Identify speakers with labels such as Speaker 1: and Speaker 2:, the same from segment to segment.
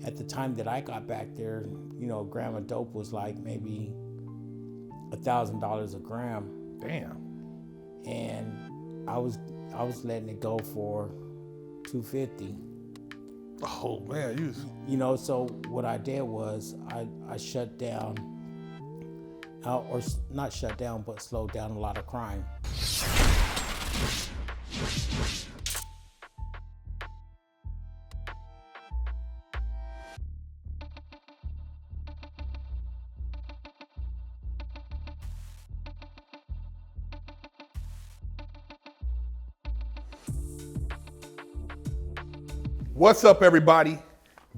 Speaker 1: at the time that I got back there, a gram of dope was like maybe $1,000 a gram.
Speaker 2: Damn.
Speaker 1: And I was letting it go for $250.
Speaker 2: Oh man,
Speaker 1: So what I did was I shut down, or not shut down, but slowed down a lot of crime.
Speaker 2: What's up, everybody?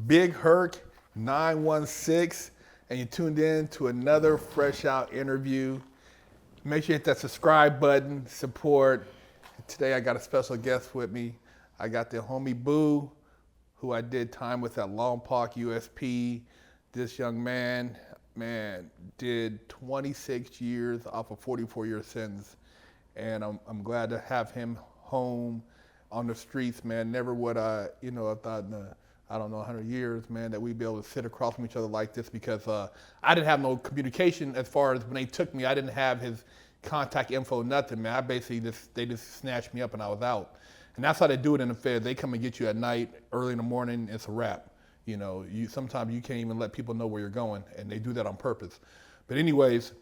Speaker 2: Big Herc 916, and you tuned in to another fresh out interview. Make sure you hit that subscribe button, support. Today I got a special guest with me. I got the homie Boo, who I did time with at Long Park USP. This young man, did 26 years off a 44-year sentence, and I'm glad to have him home on the streets, man. Never would I thought in 100 years, man, that we'd be able to sit across from each other like this, because I didn't have no communication as far as when they took me. I didn't have his contact info, nothing, man. They just snatched me up and I was out. And that's how they do it in the Fed. They come and get you at night, early in the morning, it's a wrap. Sometimes you can't even let people know where you're going, and they do that on purpose. But anyways,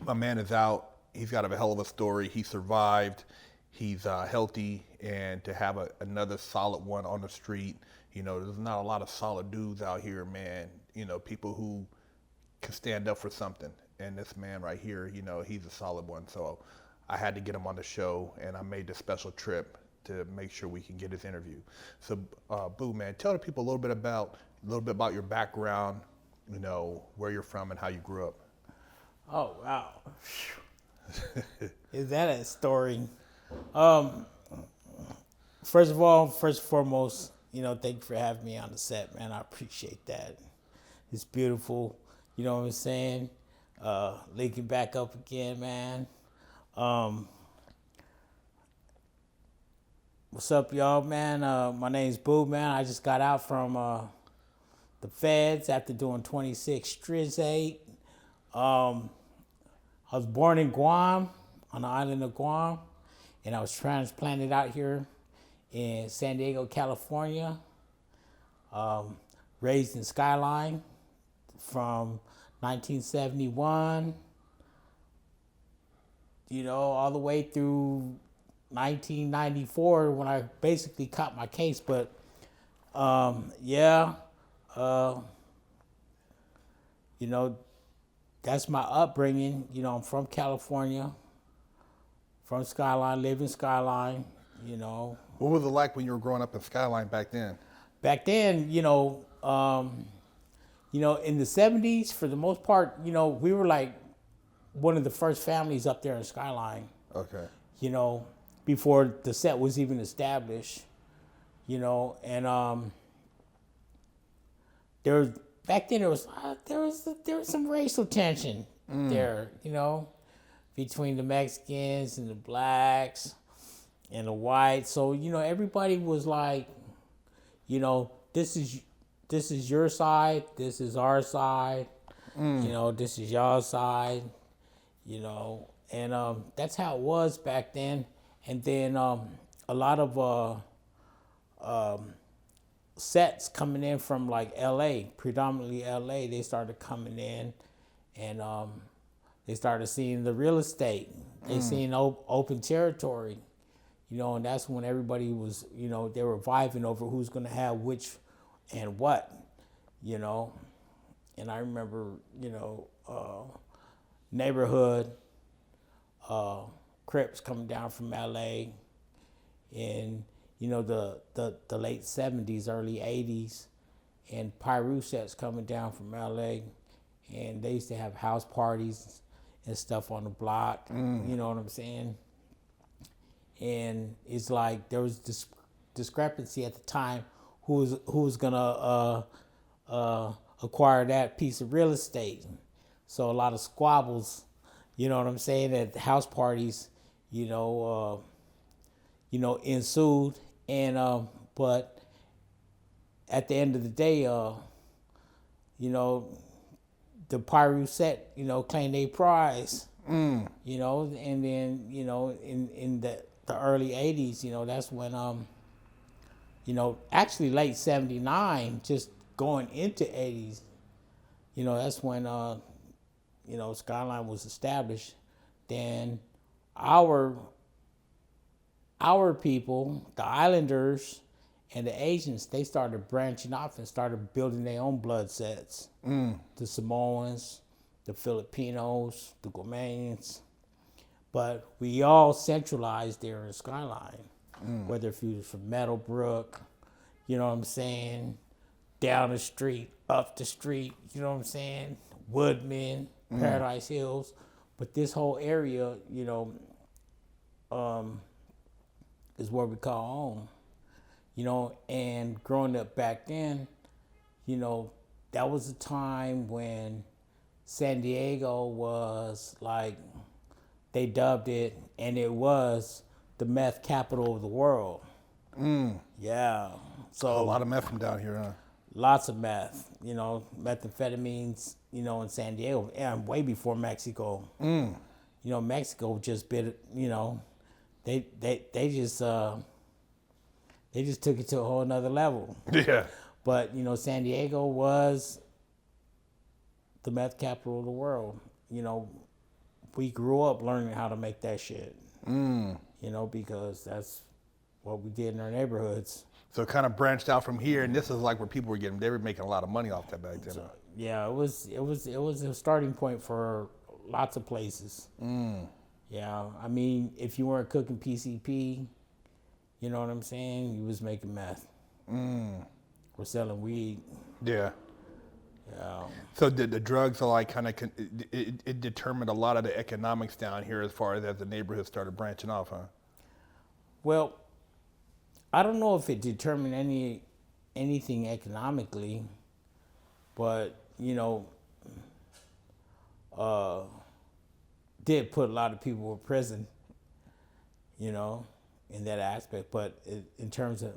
Speaker 2: my man is out. He's got a hell of a story. He survived. He's healthy, and to have another solid one on the street. There's not a lot of solid dudes out here, man. People who can stand up for something. And this man right here, he's a solid one. So I had to get him on the show, and I made this special trip to make sure we can get his interview. So, Boo, man, tell the people a little bit about your background, where you're from and how you grew up.
Speaker 1: Oh, wow. Is that a story? First and foremost, thank you for having me on the set, man. I appreciate that. It's beautiful. You know what I'm saying? Linking back up again, man. What's up, y'all, man? My name's Boo, man. I just got out from the feds after doing 26 straight. I was born in Guam, on the island of Guam, and I was transplanted out here in San Diego, California. Raised in Skyline from 1971, all the way through 1994 when I basically caught my case. But that's my upbringing. I'm from California, from Skyline, live in Skyline,
Speaker 2: What was it like when you were growing up in Skyline back then?
Speaker 1: Back then, in the 70s, for the most part, we were like one of the first families up there in Skyline.
Speaker 2: Okay.
Speaker 1: Before the set was even established, and back then there was some racial tension there, between the Mexicans and the blacks and the whites. So everybody was like, this is your side, this is our side, this is y'all's side, and that's how it was back then. And then a lot of sets coming in from like LA, predominantly LA, they started coming in, and they started seeing the real estate. They seen open territory, and that's when everybody was, they were vibing over who's gonna have which and what, And I remember, neighborhood Crips coming down from LA in, the late 70s, early 80s, and Pyru sets coming down from LA, and they used to have house parties and stuff on the block, you know what I'm saying? And it's like there was this discrepancy at the time who was gonna acquire that piece of real estate. So a lot of squabbles, you know what I'm saying, at the house parties, ensued. And but at the end of the day, you know, the Piru set, claimed their prize, and then, in the early 80s, that's when, actually late 79, just going into 80s, that's when, Skyline was established. Then our people, the Islanders and the Asians, they started branching off and started building their own blood sets. The Samoans, the Filipinos, the Guamanians. But we all centralized there in Skyline. Whether if you was from Meadowbrook, you know what I'm saying, down the street, up the street, you know what I'm saying, Woodman, Paradise Hills. But this whole area, is what we call home. And growing up back then, that was a time when San Diego was like, they dubbed it, and it was the meth capital of the world. Yeah. So
Speaker 2: a lot of meth from down here, huh?
Speaker 1: Lots of meth, methamphetamines, in San Diego, and way before Mexico. Mexico just bit, they just took it to a whole nother level.
Speaker 2: Yeah.
Speaker 1: But, San Diego was the meth capital of the world. We grew up learning how to make that shit. Because that's what we did in our neighborhoods.
Speaker 2: So it kind of branched out from here, and this is like where people they were making a lot of money off that back then.
Speaker 1: So, yeah, it was a starting point for lots of places. Yeah, I mean, if you weren't cooking PCP, you know what I'm saying, you was making meth. Or selling weed.
Speaker 2: Yeah.
Speaker 1: Yeah.
Speaker 2: So the drugs are like kind of, it determined a lot of the economics down here as far as the neighborhood started branching off, huh? Well,
Speaker 1: I don't know if it determined anything economically, but, did put a lot of people in prison, in that aspect. But in terms of,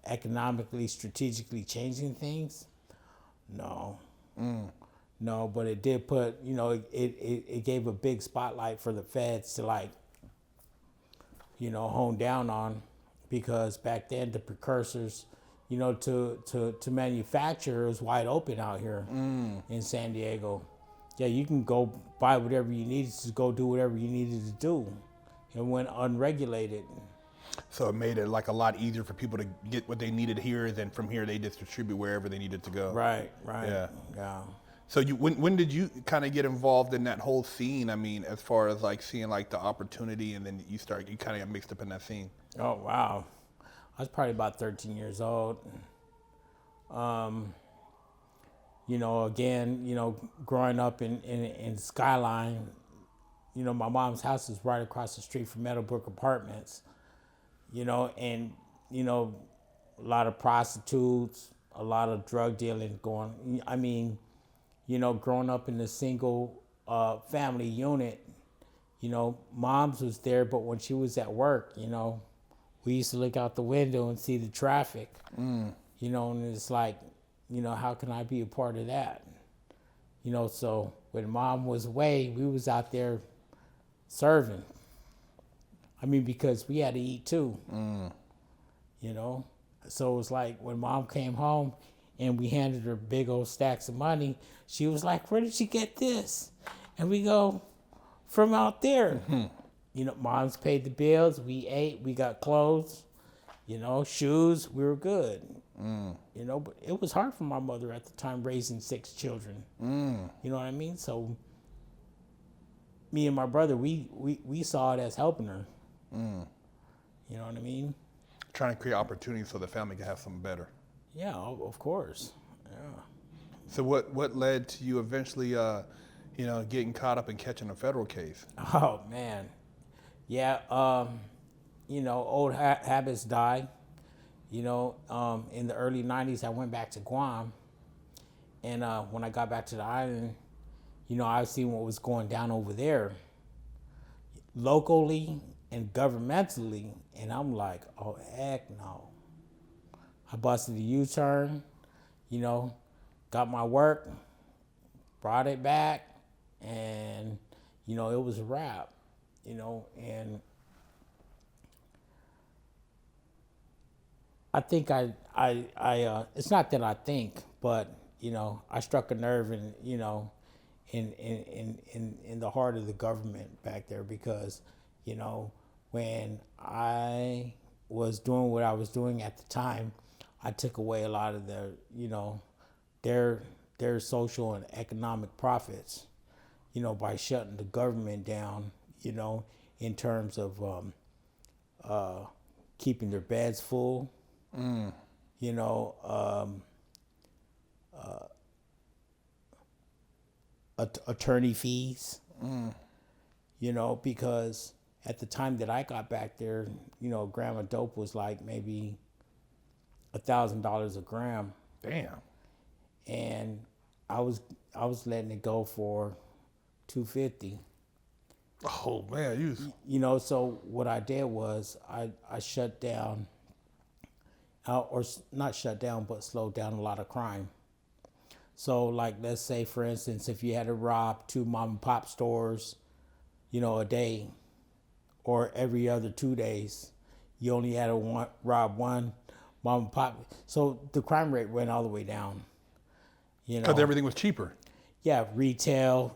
Speaker 1: economically, strategically changing things, no. No, but it did put, it gave a big spotlight for the feds to hone down on, because back then the precursors, to manufacture was wide open out here in San Diego. Yeah, you can go buy whatever you needed to go do whatever you needed to do. It went unregulated.
Speaker 2: So it made it like a lot easier for people to get what they needed here, then from here they just distribute wherever they needed to go.
Speaker 1: Right.
Speaker 2: Yeah. So when did you kind of get involved in that whole scene? I mean, as far as like seeing like the opportunity, and then you kind of got mixed up in that scene.
Speaker 1: Oh, wow. I was probably about 13 years old. Again, growing up in Skyline, my mom's house is right across the street from Meadowbrook Apartments, and, a lot of prostitutes, a lot of drug dealing going. I mean, growing up in a single family unit, mom's was there, but when she was at work, we used to look out the window and see the traffic, and it's like, how can I be a part of that? So when mom was away, we was out there serving. I mean, because we had to eat too, So it was like when mom came home and we handed her big old stacks of money, she was like, where did she get this? And we go, from out there. Mom's paid the bills, we ate, we got clothes, shoes, we were good. But it was hard for my mother at the time raising 6 children. You know what I mean? So me and my brother, we saw it as helping her. You know what I mean?
Speaker 2: Trying to create opportunities so the family can have something better.
Speaker 1: Yeah, of course. Yeah.
Speaker 2: So what led to you eventually, getting caught up in catching a federal case?
Speaker 1: Oh, man. Yeah, old habits die. In the early 90s, I went back to Guam. And when I got back to the island, I was seeing what was going down over there, locally and governmentally. And I'm like, oh, heck no. I busted a U-turn, you know, got my work, brought it back, and, you know, it was a wrap, you know, and I think it's not that I think, but, you know, I struck a nerve in, you know, in the heart of the government back there because, you know, when I was doing what I was doing at the time, I took away a lot of their, you know, their social and economic profits, you know, by shutting the government down, you know, in terms of keeping their beds full, you know, attorney fees, you know, because at the time that I got back there, you know, a gram of dope was like maybe $1,000 a gram,
Speaker 2: Damn.
Speaker 1: and I was letting it go for $250.
Speaker 2: Oh man,
Speaker 1: You know, so what I did was I shut down, or not shut down, but slowed down a lot of crime. So, like, let's say, for instance, if you had to rob 2 mom and pop stores, you know, a day, or every other 2 days, you only had to rob 1 mom and pop. So the crime rate went all the way down. You know,
Speaker 2: because everything was cheaper.
Speaker 1: yeah, retail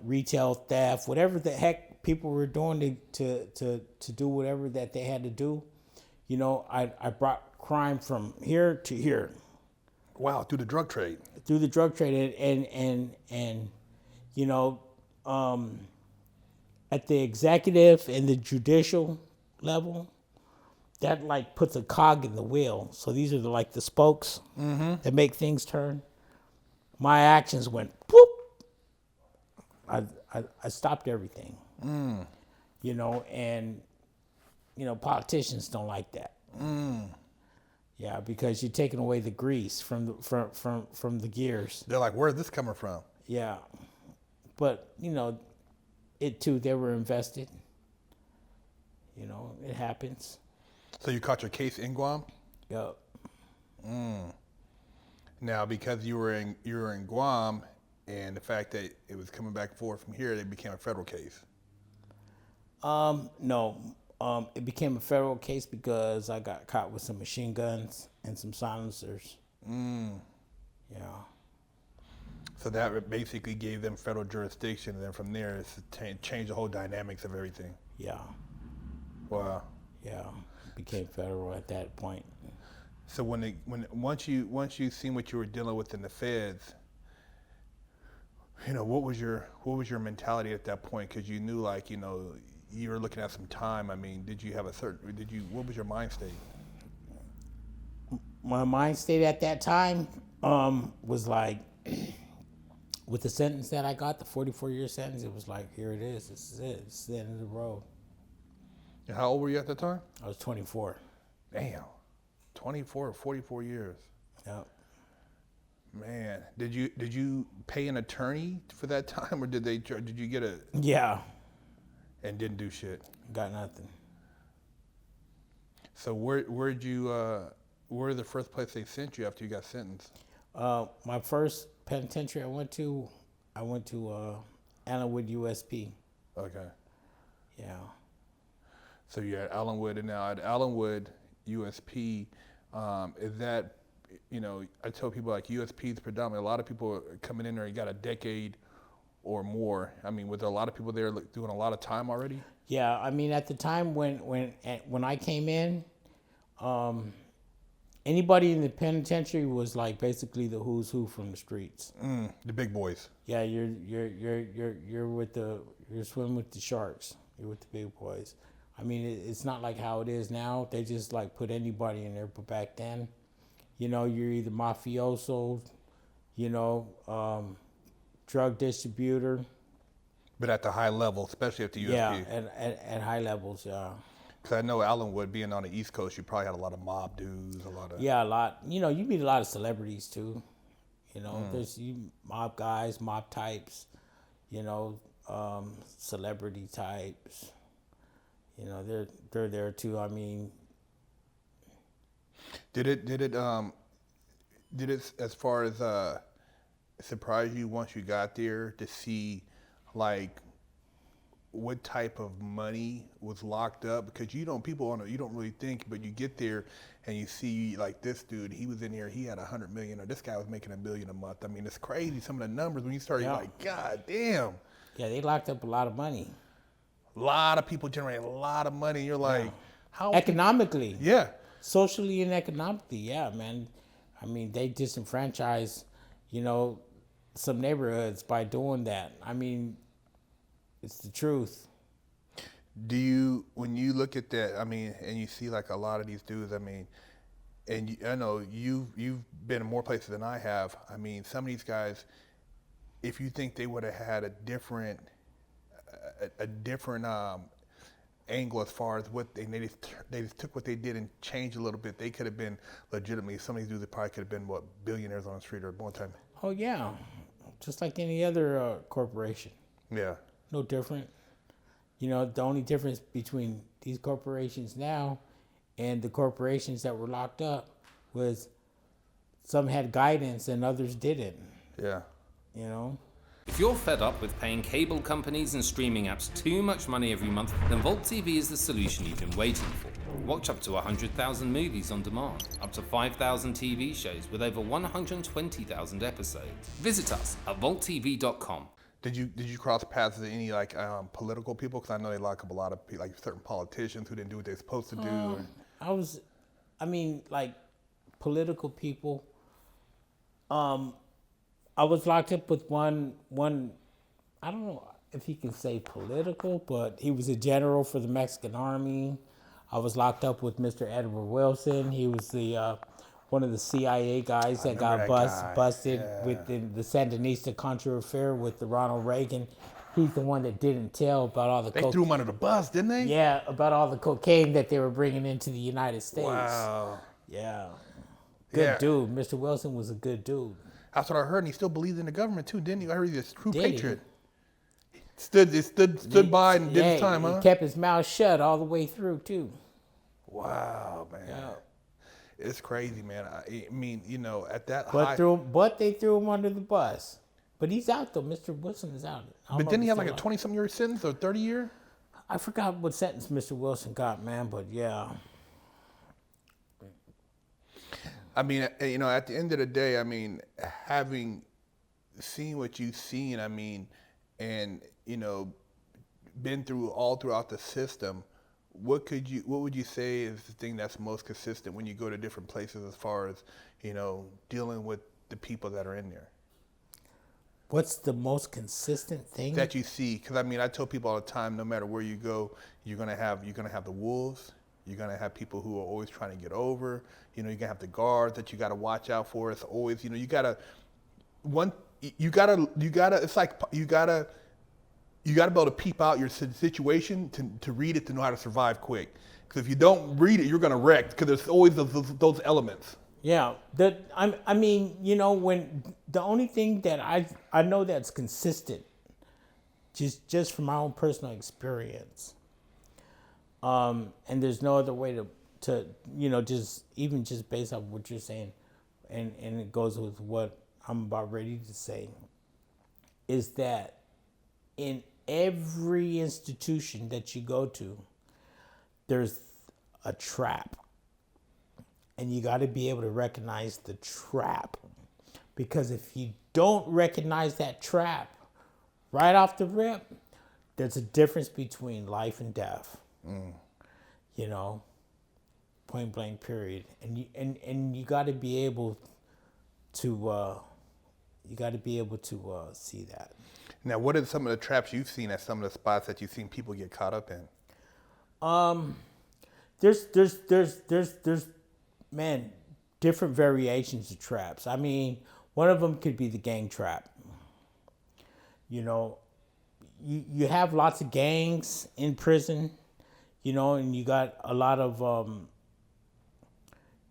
Speaker 1: theft, whatever the heck people were doing to do whatever that they had to do. You know, I brought crime from here to here
Speaker 2: Wow, through the drug trade.
Speaker 1: through the drug trade, and you know, at the executive and the judicial level, that like puts a cog in the wheel. So these are like the spokes that make things turn. My actions went whoop. I stopped everything. You know, and you know, politicians don't like that. Yeah, because you're taking away the grease from the gears.
Speaker 2: They're like, where's this coming from?
Speaker 1: Yeah, but you know, it too. They were invested. You know, it happens.
Speaker 2: So you caught your case in Guam?
Speaker 1: Yep.
Speaker 2: Now, because you were in Guam, and the fact that it was coming back and forth from here, it became a federal case.
Speaker 1: No. It became a federal case because I got caught with some machine guns and some silencers. Yeah.
Speaker 2: So that basically gave them federal jurisdiction, and then from there, it's changed the whole dynamics of everything.
Speaker 1: Yeah.
Speaker 2: Wow.
Speaker 1: Yeah. It became federal at that point.
Speaker 2: So once you seen what you were dealing with in the feds, you know, what was your mentality at that point? Because you knew, like, you know, you were looking at some time. I mean, what was your mind state?
Speaker 1: My mind state at that time was like, with the sentence that I got, the 44-year sentence, it was like, here it is. This is it. This is the end of the road.
Speaker 2: And how old were you at that time?
Speaker 1: I was 24.
Speaker 2: Damn, 24 or 44 years.
Speaker 1: Yep.
Speaker 2: Man, did you pay an attorney for that time, or did you get a?
Speaker 1: Yeah.
Speaker 2: And didn't do shit.
Speaker 1: Got nothing.
Speaker 2: So where the first place they sent you after you got sentenced?
Speaker 1: My first penitentiary I went to Allenwood USP.
Speaker 2: Okay.
Speaker 1: Yeah.
Speaker 2: So you're at Allenwood, and now at Allenwood USP, is that, you know, I tell people like USP is predominantly, a lot of people are coming in there, you got a decade or more. I mean, were there a lot of people there doing a lot of time already?
Speaker 1: Yeah, I mean, at the time when I came in, anybody in the penitentiary was like basically the who's who from the streets.
Speaker 2: The big boys.
Speaker 1: Yeah, you're swimming with the sharks. You're with the big boys. I mean, it's not like how it is now. They just like put anybody in there. But back then, you know, you're either mafioso, you know, drug distributor.
Speaker 2: But at the high level, especially at the USP.
Speaker 1: Yeah, at high levels, yeah.
Speaker 2: Because I know Allenwood, being on the East Coast, you probably had a lot of mob dudes, a lot of...
Speaker 1: Yeah, a lot. You know, you meet a lot of celebrities, too. You know, there's mob guys, mob types, you know, celebrity types. You know, they're there, too. I mean...
Speaker 2: Did it Did it, as far as surprise you once you got there to see like what type of money was locked up? Because people on it, you don't really think, but you get there and you see like this dude, he was in here, he had 100 million, or this guy was making $1 million a month. I mean, it's crazy. Some of the numbers when you start, you're like, God damn.
Speaker 1: Yeah, they locked up a lot of money.
Speaker 2: A lot of people generate a lot of money. You're like, how
Speaker 1: economically?
Speaker 2: Yeah.
Speaker 1: Socially and economically, yeah, man. I mean, they disenfranchise, some neighborhoods by doing that. I mean, it's the truth.
Speaker 2: Do you, when you look at that, I mean, and you see like a lot of these dudes, I mean, and I know you've been in more places than I have. I mean, some of these guys, if you think they would have had a different angle as far as what they just took what they did and changed a little bit, they could have been legitimately, some of these dudes probably could have been billionaires on the street or one time.
Speaker 1: Oh yeah, just like any other corporation.
Speaker 2: Yeah.
Speaker 1: No different. The only difference between these corporations now and the corporations that were locked up was some had guidance and others didn't.
Speaker 2: Yeah.
Speaker 3: If you're fed up with paying cable companies and streaming apps too much money every month, then Vault TV is the solution you've been waiting for. Watch up to 100,000 movies on demand, up to 5,000 TV shows with over 120,000 episodes. Visit us at vaulttv.com.
Speaker 2: Did you cross paths with any like political people? Because I know they lock up a lot of people, like certain politicians who didn't do what they're supposed to do.
Speaker 1: Like political people. I was locked up with one. I don't know if you can say political, but he was a general for the Mexican army. I was locked up with Mr. Edward Wilson. He was the one of the CIA guys that got busted within the Sandinista Contra affair with the Ronald Reagan. He's the one that didn't tell about all the
Speaker 2: They threw him under the bus, didn't they?
Speaker 1: Yeah, about all the cocaine that they were bringing into the United States.
Speaker 2: Wow.
Speaker 1: Yeah. Good dude. Mr. Wilson was a good dude.
Speaker 2: That's what I heard, and he still believed in the government too, didn't he? I heard he was a true patriot.
Speaker 1: He
Speaker 2: Stood by and did his time, huh?
Speaker 1: He kept his mouth shut all the way through too.
Speaker 2: Wow, man.
Speaker 1: Yeah.
Speaker 2: It's crazy, man. I mean, at that
Speaker 1: But they threw him under the bus. But he's out though. Mr. Wilson is out.
Speaker 2: But didn't he have like a 20-something year sentence or 30 year?
Speaker 1: I forgot what sentence Mr. Wilson got, man. But yeah.
Speaker 2: I mean, at the end of the day, I mean, having seen what you've seen, I mean, and been throughout the system, what would you say is the thing that's most consistent when you go to different places as far as dealing with the people that are in there?
Speaker 1: What's the most consistent thing
Speaker 2: that you see? Because I mean, I tell people all the time, no matter where you go, you're gonna have the wolves. You're gonna have people who are always trying to get over. You're gonna have the guards that you gotta watch out for. It's always, you gotta it's like you gotta be able to peep out your situation to read it, to know how to survive quick. Because if you don't read it, you're gonna wreck. Because there's always those elements.
Speaker 1: Yeah, I mean, when the only thing that I know that's consistent, just from my own personal experience, and there's no other way to just based off what you're saying, and it goes with what I'm about ready to say, is that in every institution that you go to, there's a trap. And you got to be able to recognize the trap. Because if you don't recognize that trap right off the rip, there's a difference between life and death. Point blank period. And you got to be able to see that.
Speaker 2: Now, what are some of the traps you've seen at some of the spots that you've seen people get caught up in? There's
Speaker 1: man, different variations of traps. I mean, one of them could be the gang trap. You have lots of gangs in prison, and you got a lot of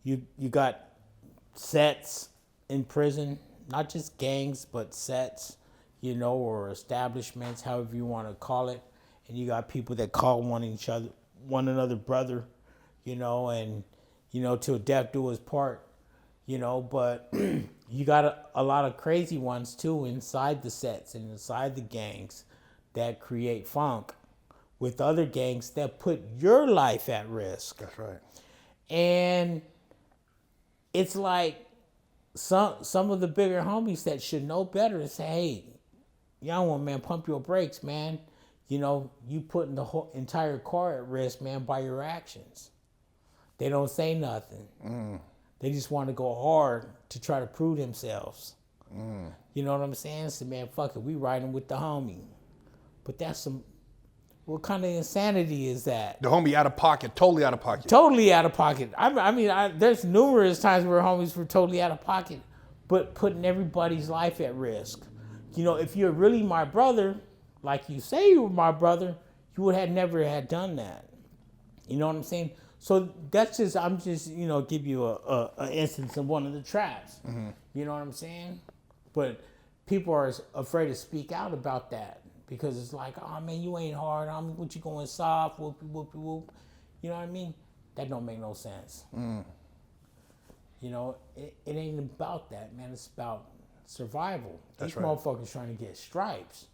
Speaker 1: you got sets in prison, not just gangs, but sets, or establishments, however you want to call it. And you got people that call one another brother, and till death do us part, But you got a lot of crazy ones too inside the sets and inside the gangs that create funk with other gangs that put your life at risk.
Speaker 2: That's right.
Speaker 1: And it's like some of the bigger homies that should know better say, hey, young one, man, pump your brakes, man. You putting the whole entire car at risk, man, by your actions. They don't say nothing. They just want to go hard to try to prove themselves. You know what I'm saying? So, man, fuck it, we riding with the homie. But what kind of insanity is that?
Speaker 2: The homie out of pocket, totally out of pocket.
Speaker 1: Totally out of pocket. There's numerous times where homies were totally out of pocket, but putting everybody's life at risk. If you're really my brother, like you say you were my brother, you would have never had done that. You know what I'm saying? So I'm just give you a instance of one of the traps. You know what I'm saying? But people are afraid to speak out about that because it's like, oh man, you ain't hard. What you going soft? Whoop, whoop, whoop. You know what I mean? That don't make no sense. It ain't about that, man. It's about survival.
Speaker 2: That's
Speaker 1: These
Speaker 2: right.
Speaker 1: motherfuckers trying to get stripes.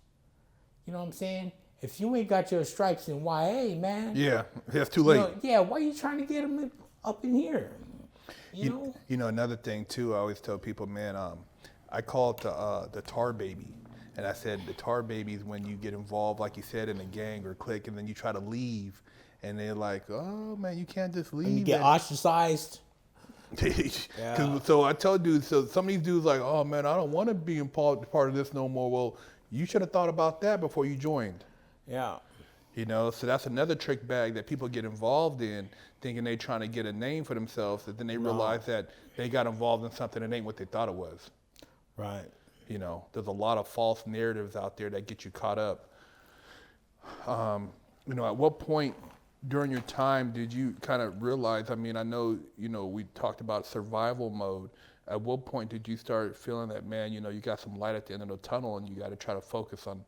Speaker 1: You know what I'm saying? If you ain't got your stripes in YA, man.
Speaker 2: Yeah, it's too late.
Speaker 1: Why you trying to get them up in here? You know?
Speaker 2: Another thing too, I always tell people, man, I call it the tar baby. And I said the tar baby is when you get involved, like you said, in a gang or clique, and then you try to leave, and they're like, oh man, you can't just leave.
Speaker 1: And you get ostracized.
Speaker 2: Yeah. So I tell dudes, so some of these dudes like, oh man, I don't want to be part of this no more. Well, you should have thought about that before you joined.
Speaker 1: Yeah.
Speaker 2: So that's another trick bag that people get involved in, thinking they're trying to get a name for themselves, and then they realize that they got involved in something that ain't what they thought it was.
Speaker 1: Right.
Speaker 2: There's a lot of false narratives out there that get you caught up. At what point during your time did you kind of realize, I know, we talked about survival mode. At what point did you start feeling that, man, you got some light at the end of the tunnel and you got to try to focus on,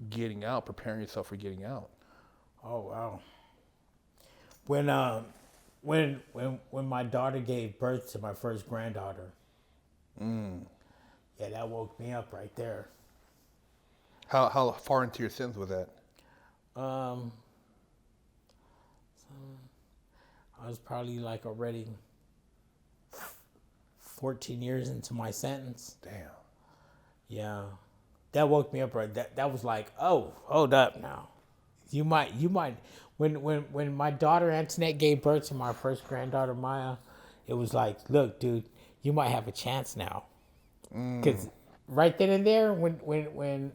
Speaker 2: getting out, preparing yourself for getting out?
Speaker 1: Oh, wow. When my daughter gave birth to my first granddaughter, yeah, that woke me up right there.
Speaker 2: How far into your sins was that?
Speaker 1: I was probably like already 14 years into my sentence.
Speaker 2: Damn.
Speaker 1: Yeah. That woke me up right. That was like, oh, hold up now. You might when my daughter Antoinette gave birth to my first granddaughter Maya, it was like, look, dude, you might have a chance now. Because right then and there, when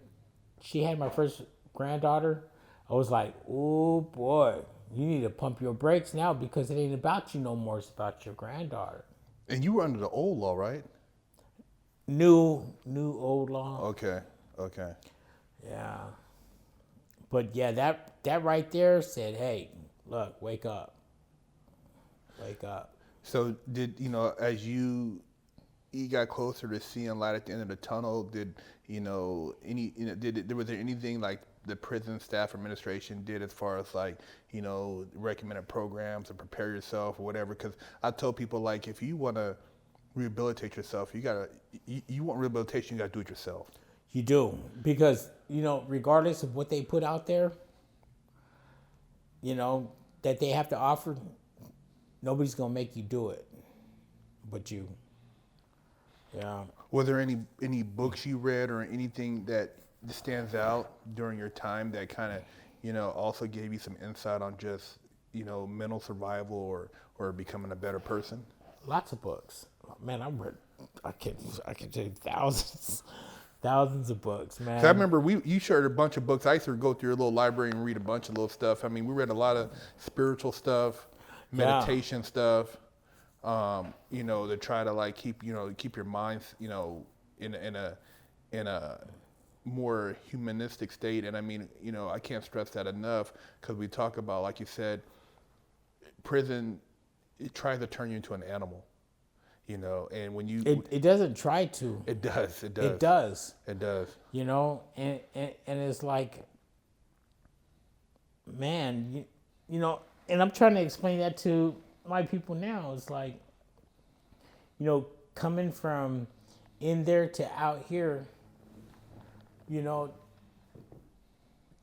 Speaker 1: she had my first granddaughter, I was like, oh boy, you need to pump your brakes now because it ain't about you no more. It's about your granddaughter.
Speaker 2: And you were under the old law, right?
Speaker 1: New old law.
Speaker 2: Okay.
Speaker 1: Yeah. But yeah, that right there said, hey, look, wake up. Wake up.
Speaker 2: So did, as you got closer to seeing light at the end of the tunnel, was there anything like the prison staff administration did as far as recommended programs to prepare yourself or whatever? Because I tell people, like, if you want to rehabilitate yourself, you want rehabilitation, you got to do it yourself.
Speaker 1: You do, because, regardless of what they put out there, that they have to offer, nobody's going to make you do it but you. Yeah.
Speaker 2: Were there any books you read or anything that stands out during your time that kind of, also gave you some insight on just, mental survival or becoming a better person?
Speaker 1: Lots of books. Man, I can tell you thousands of books, man.
Speaker 2: I remember you shared a bunch of books. I used to go through your little library and read a bunch of little stuff. We read a lot of spiritual stuff, meditation stuff, to try to keep your mind, in a more humanistic state. And I can't stress that enough because we talk about, like you said, prison, it tries to turn you into an animal. And when you...
Speaker 1: It doesn't try to.
Speaker 2: It does.
Speaker 1: It does.
Speaker 2: It does.
Speaker 1: And it's like, man, and I'm trying to explain that to my people now. It's like, you know, coming from in there to out here, you know,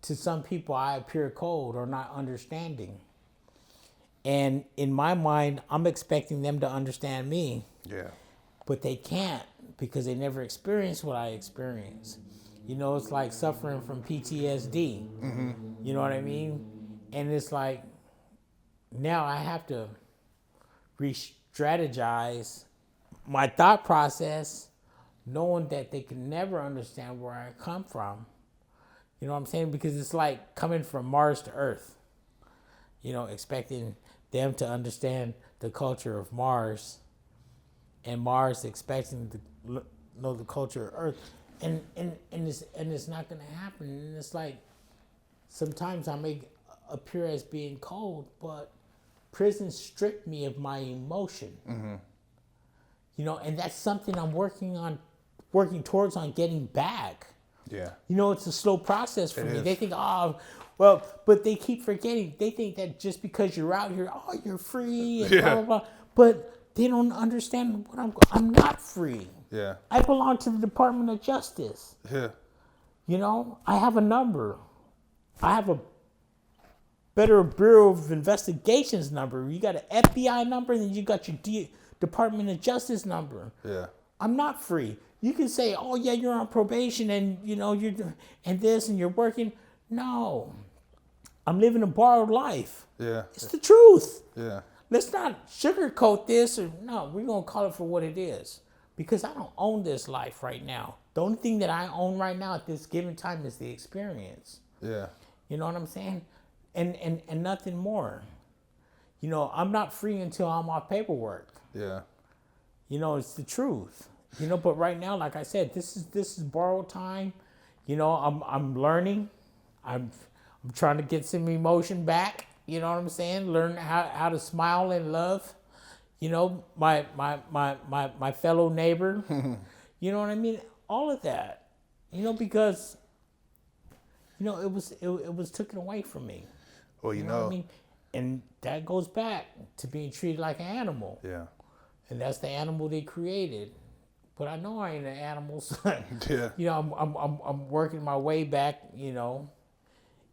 Speaker 1: to some people I appear cold or not understanding. And in my mind, I'm expecting them to understand me.
Speaker 2: Yeah.
Speaker 1: But they can't because they never experienced what I experienced. You know, it's like suffering from PTSD. Mm-hmm. You know what I mean? And it's like, now I have to re-strategize my thought process, knowing that they can never understand where I come from. You know what I'm saying? Because it's like coming from Mars to Earth. You know, expecting them to understand the culture of Mars, and Mars expecting to know the culture of Earth, and it's not going to happen. And it's like sometimes I may appear as being cold, but prison stripped me of my emotion. Mm-hmm. You know, and that's something I'm working towards on getting back.
Speaker 2: Yeah.
Speaker 1: You know, it's a slow process for me.
Speaker 2: Is.
Speaker 1: They think, oh, well, but they keep forgetting. They think that just because you're out here, oh, you're free and blah, blah, blah. But they don't understand what I'm not free.
Speaker 2: Yeah.
Speaker 1: I belong to the Department of Justice.
Speaker 2: Yeah.
Speaker 1: You know, I have a number. I have a Better Bureau of Investigations number. You got an FBI number, and then you got your Department of Justice number.
Speaker 2: Yeah.
Speaker 1: I'm not free. You can say, oh, yeah, you're on probation and, you know, and this and you're working. No. I'm living a borrowed life.
Speaker 2: Yeah.
Speaker 1: It's the truth.
Speaker 2: Yeah.
Speaker 1: Let's not sugarcoat this. No, we're going to call it for what it is. Because I don't own this life right now. The only thing that I own right now at this given time is the experience.
Speaker 2: Yeah.
Speaker 1: You know what I'm saying? And nothing more. You know, I'm not free until I'm off paperwork.
Speaker 2: Yeah.
Speaker 1: You know, it's the truth. You know, but right now, like I said, this is borrowed time. You know, I'm learning. I'm trying to get some emotion back. You know what I'm saying? Learn how to smile and love. You know, my fellow neighbor. You know what I mean? All of that. You know, because you know it was taken away from me.
Speaker 2: Well, you know
Speaker 1: what I mean? And that goes back to being treated like an animal.
Speaker 2: Yeah.
Speaker 1: And that's the animal they created. But I know I ain't an animal, so
Speaker 2: Yeah.
Speaker 1: you know, I'm working my way back, you know,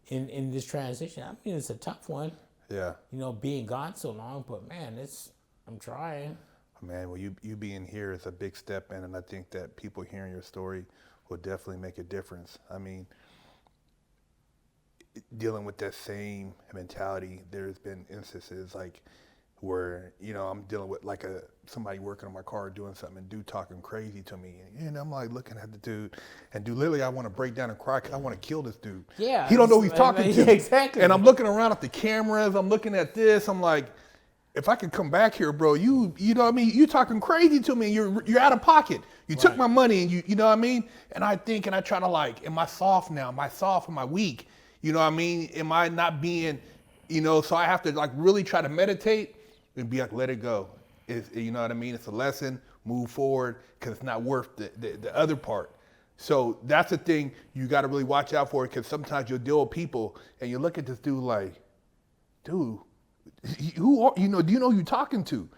Speaker 1: in this transition. I mean, it's a tough one.
Speaker 2: Yeah.
Speaker 1: You know, being gone so long, but man, I'm trying.
Speaker 2: Man, well, you being here is a big step in, and I think that people hearing your story will definitely make a difference. I mean, dealing with that same mentality, there's been instances like where, you know, I'm dealing with like somebody working on my car doing something and dude talking crazy to me. And I'm like looking at the dude, and dude, literally I want to break down and cry because I want to kill this dude.
Speaker 1: Yeah.
Speaker 2: He don't know who he's talking to.
Speaker 1: Exactly.
Speaker 2: And I'm looking around at the cameras, I'm looking at this, I'm like, if I could come back here, bro, you know what I mean? You talking crazy to me, you're out of pocket. You took my money and you know what I mean? And I think, and I try to like, am I soft now? Am I soft? Am I weak? You know what I mean? Am I not being, you know, so I have to like really try to meditate and be like, let it go. You know what I mean? It's a lesson, move forward, because it's not worth the other part. So that's the thing you got to really watch out for, because sometimes you'll deal with people and you look at this dude like, dude, who are, you know, do you know who you're talking to?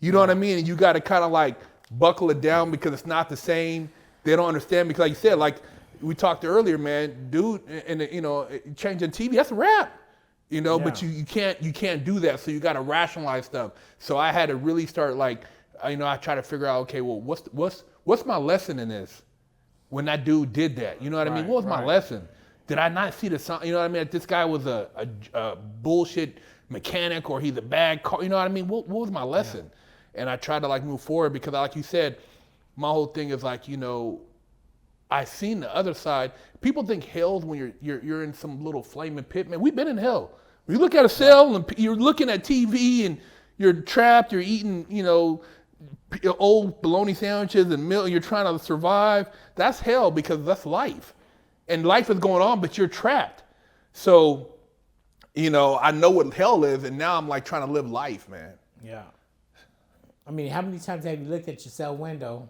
Speaker 2: You know what I mean? And you got to kind of like buckle it down because it's not the same. They don't understand because like you said, like we talked earlier, man, dude, and you know, changing TV, that's a wrap. You know, but you can't do that. So you got to rationalize stuff. So I had to really start like, you know, I try to figure out, okay, well, what's my lesson in this? When that dude did that, you know what I mean? What was my lesson? Did I not see the sign? You know what I mean? That this guy was a bullshit mechanic, or he's a bad car. You know what I mean? What was my lesson? Yeah. And I tried to like move forward because, like you said, my whole thing is like, you know, I seen the other side. People think hell's when you're in some little flaming pit. Man, we've been in hell. You look at a cell and you're looking at TV and you're trapped. You're eating, you know, old bologna sandwiches and milk. You're trying to survive. That's hell because that's life, and life is going on, but you're trapped. So, you know, I know what hell is, and now I'm like trying to live life, man.
Speaker 1: Yeah. I mean, how many times have you looked at your cell window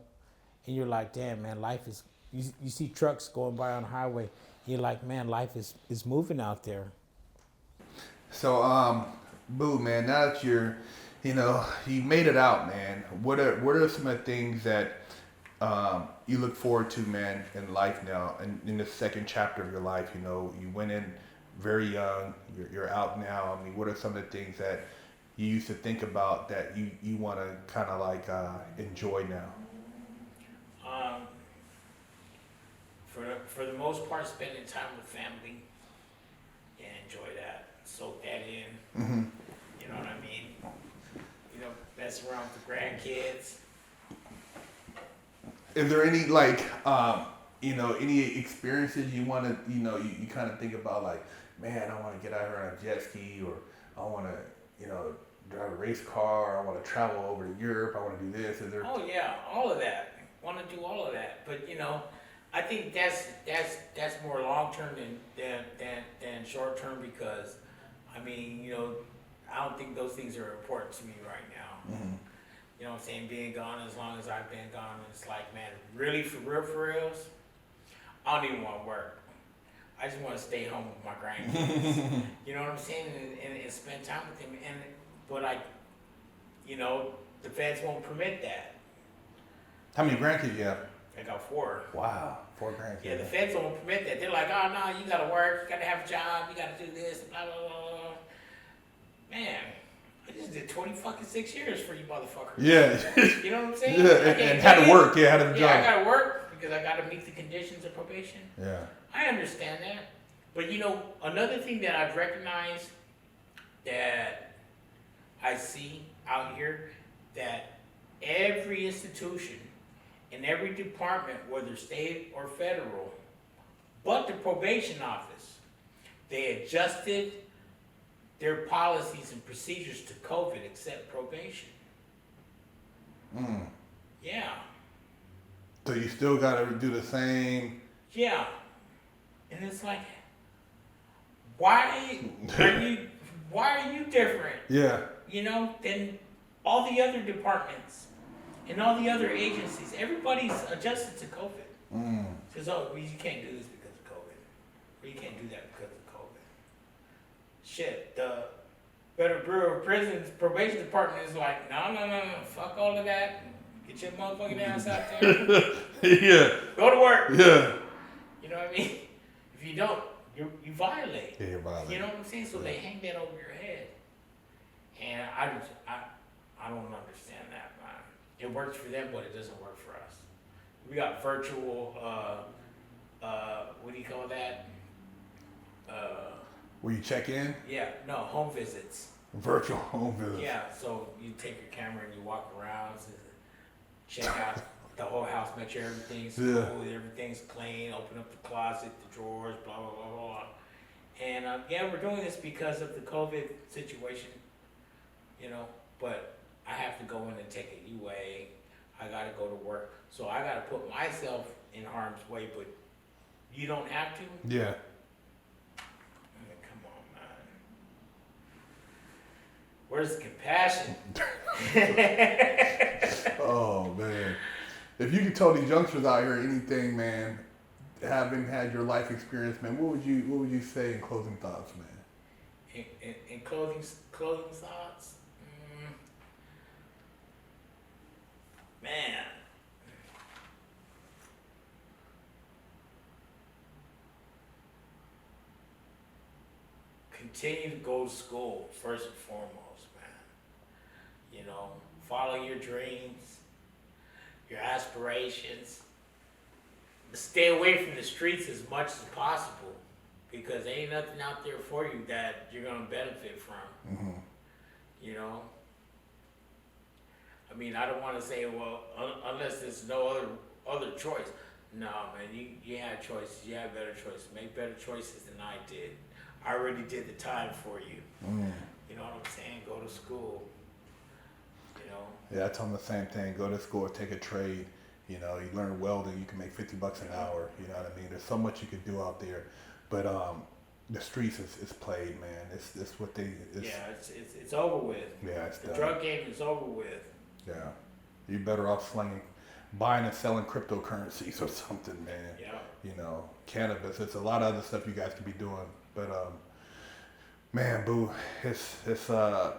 Speaker 1: and you're like, damn, man, life is, you see trucks going by on the highway. You're like, man, life is moving out there.
Speaker 2: So, Boo, man, now that you're You know, you made it out, man. What are some of the things that you look forward to, man, in life now, and in the second chapter of your life? You know, you went in very young. You're out now. I mean, what are some of the things that you used to think about that you want to kind of like enjoy now?
Speaker 1: For the most part, spending time with family. Yeah, enjoy that. Soak that in.
Speaker 2: Mm-hmm.
Speaker 1: You know what I mean? You know, mess around with the grandkids.
Speaker 2: Is there any like you know, any experiences you want to, you know, you kind of think about like, man, I want to get out here on a jet ski, or I want to, you know, drive a race car, or I want to travel over to Europe, I want to do this. Is there?
Speaker 1: Oh yeah, all of that. Want to do all of that, but you know, I think that's more long term than short term, because, I mean, you know, I don't think those things are important to me right now.
Speaker 2: Mm-hmm.
Speaker 1: You know what I'm saying? Being gone as long as I've been gone, it's like, man, really for reals, I don't even want to work. I just want to stay home with my grandkids. You know what I'm saying? And spend time with them. But you know, the feds won't permit that.
Speaker 2: How many grandkids you have?
Speaker 1: I got 4.
Speaker 2: Wow, 4 grandkids.
Speaker 1: Yeah, the feds won't permit that. They're like, oh no, you gotta work, you gotta have a job, you gotta do this, blah blah blah blah. Man, I just did 26 years for you motherfuckers.
Speaker 2: Yeah.
Speaker 1: You know what I'm saying?
Speaker 2: Yeah, and had to work. Yeah, had a job.
Speaker 1: Yeah, I gotta work because I gotta meet the conditions of probation.
Speaker 2: Yeah.
Speaker 1: I understand that. But you know, another thing that I've recognized that I see out here, that every institution in every department, whether state or federal, but the probation office, they adjusted their policies and procedures to COVID except probation.
Speaker 2: Mm.
Speaker 1: Yeah.
Speaker 2: So you still got to do the same.
Speaker 1: Yeah. And it's like, why are you different?
Speaker 2: Yeah.
Speaker 1: You know, than all the other departments and all the other agencies? Everybody's adjusted to COVID.
Speaker 2: Mm.
Speaker 1: Says, oh, well, you can't do this because of COVID. Or you can't do that because of COVID. Shit, the Federal Bureau of Prisons probation department is like, no, fuck all of that. Get your motherfucking ass out there.
Speaker 2: Yeah.
Speaker 1: Go to work.
Speaker 2: Yeah.
Speaker 1: You know what I mean? If you don't, you violate.
Speaker 2: Yeah, you're violating.
Speaker 1: You know what I'm saying? So they hang that over your head. And I don't understand that, man. It works for them, but it doesn't work for us. We got virtual, what do you call that?
Speaker 2: Where you check in?
Speaker 1: Yeah, no, home visits.
Speaker 2: Virtual home visits.
Speaker 1: Yeah, so you take your camera and you walk around, check out the whole house, make sure everything's
Speaker 2: Yeah.
Speaker 1: cool, everything's clean, open up the closet, the drawers, blah, blah, blah, blah. And yeah, we're doing this because of the COVID situation, you know, but I have to go in and take a UA. I got to go to work. So I got to put myself in harm's way, but you don't have to.
Speaker 2: Yeah.
Speaker 1: I mean, come on, man. Where's the compassion?
Speaker 2: Oh, man. If you could tell these youngsters out here anything, man, having had your life experience, man, what would you say in closing thoughts, man?
Speaker 1: In closing thoughts? Man. Continue to go to school, first and foremost, man. You know, follow your dreams, your aspirations. Stay away from the streets as much as possible, because there ain't nothing out there for you that you're gonna benefit from.
Speaker 2: Mm-hmm.
Speaker 1: You know? I mean, I don't want to say, well, unless there's no other choice. No, man, you had choices. You had better choices. Make better choices than I did. I already did the time for you.
Speaker 2: Mm.
Speaker 1: You know what I'm saying? Go to school. You know?
Speaker 2: Yeah, I tell them the same thing. Go to school, take a trade. You know, you learn welding, you can make $50 an hour. You know what I mean? There's so much you can do out there. But the streets is played, man. It's what they.
Speaker 1: Yeah, it's over with.
Speaker 2: Yeah, it's
Speaker 1: the
Speaker 2: done.
Speaker 1: drug game is over with.
Speaker 2: Yeah, you better off buying and selling cryptocurrencies or something, man.
Speaker 1: Yeah.
Speaker 2: You know, cannabis. It's a lot of other stuff you guys could be doing. But Man, Boo, it's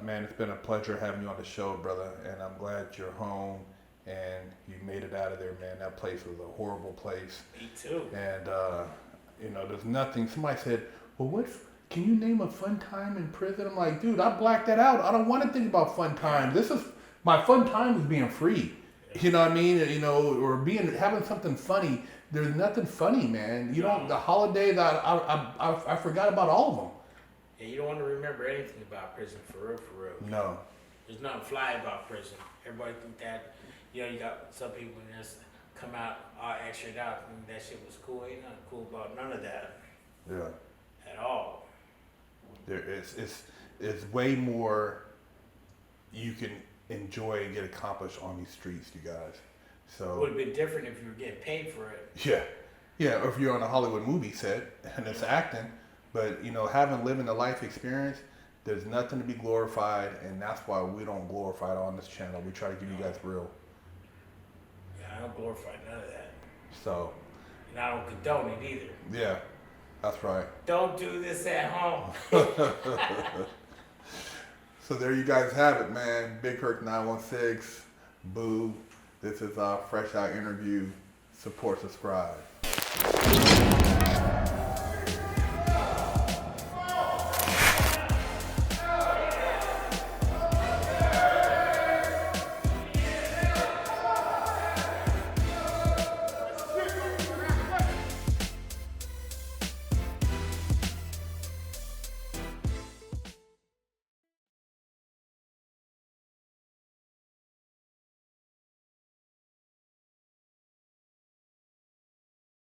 Speaker 2: man, it's been a pleasure having you on the show, brother, and I'm glad you're home and you made it out of there, man. That place was a horrible place.
Speaker 1: Me too.
Speaker 2: And there's nothing. Somebody said, "Well, can you name a fun time in prison?" I'm like, dude, I blacked that out. I don't want to think about fun time. This is my fun time is being free. You know what I mean? Or having something funny. There's nothing funny, man. The holidays. I forgot about all of them.
Speaker 1: Yeah, you don't want to remember anything about prison, for real, for real.
Speaker 2: No.
Speaker 1: There's nothing fly about prison. Everybody think that, you got some people just come out all extra out and that shit was cool. Ain't nothing cool about none of that.
Speaker 2: Yeah.
Speaker 1: At all.
Speaker 2: It's way more you can enjoy and get accomplished on these streets, you guys. So
Speaker 1: it would have been different if you were getting paid for it.
Speaker 2: Yeah, or if you're on a Hollywood movie set and it's acting. But, living the life experience, there's nothing to be glorified, and that's why we don't glorify it on this channel. We try to give you guys real.
Speaker 1: Yeah, I don't glorify none of that.
Speaker 2: So.
Speaker 1: And I don't condone it either.
Speaker 2: Yeah, that's right.
Speaker 1: Don't do this at home.
Speaker 2: So there you guys have it, man. Big Herc 916, Boo. This is our Fresh Out interview. Support, subscribe.